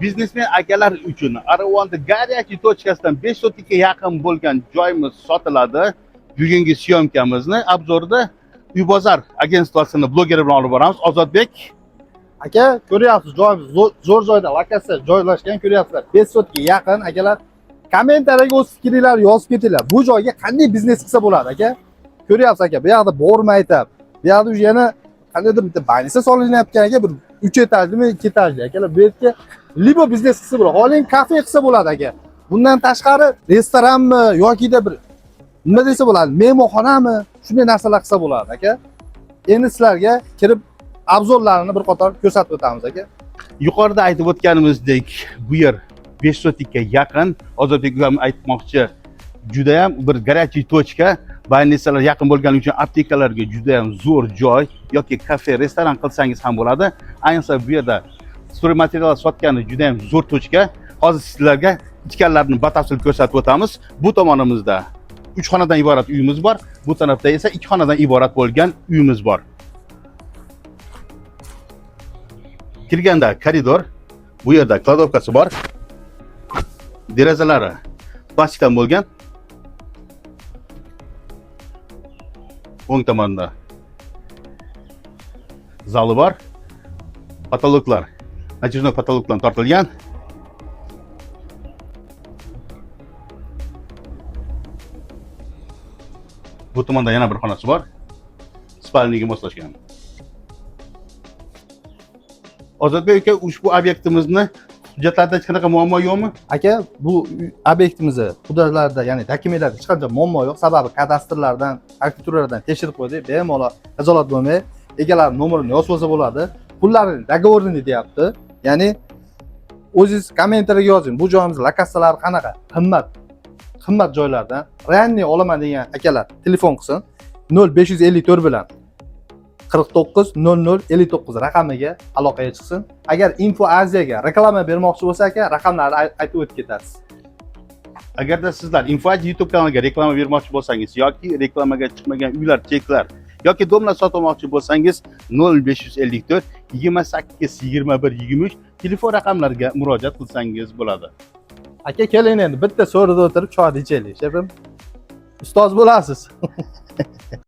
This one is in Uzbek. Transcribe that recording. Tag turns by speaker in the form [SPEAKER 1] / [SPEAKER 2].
[SPEAKER 1] biznesmen akalar uchun Aravanda garyachi tochkasidan 5 sotikka yaqin bo'lgan joyimiz sotiladi. Bugungi syomkamizni obzorda Uy bozor agentsiyasini blogeri bilan olib boramiz. Ozodbek
[SPEAKER 2] aka, ko'ryapsiz, joyimiz zo'r joyda, lokatsiya joylashgan, ko'ryapsizlar. 5 sotka yaqin akalar. Kommentariyaga o'z fikringizni yozib ketinglar. Bu joyga qanday biznes qilsa bo'ladi aka? Ko'ryapsiz aka, bu yoqda borma aytab. Bu yoqda yana qandaydir bitta banisa solinyapti aka, bir 3 etajlimi, 2 etajli akalar. Bu yerga libo biznes qilsa bo'ladi. Xoling kafe qilsa bo'ladi aka. Bundan tashqari restoranmi yoki-da bir nima desa bo'ladi, mehmonxonami, shunday narsalar qilsa bo'ladi aka. Endi sizlarga kirib obzorlarini bir qator ko'rsatib o'tamiz aka.
[SPEAKER 1] yuqorida aytib o'tganimizdek, bu yer 5 sotikka yaqin. Ozodbek ham aytmoqchi, juda ham bir горячий точка. Bannisalar yaqin bo'lgani uchun aptekalarga juda ham zo'r joy yoki kafe, restoran qilsangiz ham bo'ladi. Ayniqsa bu yerda stroy material sotgani juda ham zo'r точка. Hozir sizlarga ichkarilarini batafsil ko'rsatib o'tamiz. Bu tomonimizda 3 xonadan iborat uyimiz bor. Bu tarafda esa 2 xonadan iborat bo'lgan uyimiz bor. Kirganda koridor, bu yerda kladovkasi bor. Derazalari plastikdan bo'lgan. O'ng tomonda zali bor. Patologlar, natijada patologdan tortilgan. Bu tomonda yana bir xonasi bor. Spalniga moslashgan. Ozodbek aka, ushbu obyektimizni hujjatlarda hech qanaqa muammo yo'qmi?
[SPEAKER 2] Aka, bu obyektimizni hududlarda, ya'ni dokumentlarda hech qanday muammo yo'q. Sababi kadastrlardan, arxitekturlardan tekshirib qo'ydik. Bemalol nazorat bo'lmay, egalar nomerini yozib olsa bo'ladi. Pullarini dogovorini deyapti. Ya'ni o'zingiz kommentariyaga yozing. Bu joyimiz lokatsiyalari qanaqa? Qimmat joylardan ranni olaman degan akalar telefon qilsin. 0554 bilan 49 00 59 raqamiga aloqaga chiqsin. Agar Info Aziyaga reklama bermoqchi bo'lsa aka, raqamlarni aytib o'tib ketasiz.
[SPEAKER 1] Agarda sizlar Info Aziya YouTube kanaliga reklama bermoqchi bo'lsangiz yoki reklamaga chiqmagan uylar, cheklar yoki domlar sotmoqchi bo'lsangiz 0554 28 21 23 telefon raqamlariga murojaat qilsangiz bo'ladi.
[SPEAKER 2] Aka, keling endi bitta so'rida o'tirib choy ichaylik, shefim. Ustoz bo'lasiz.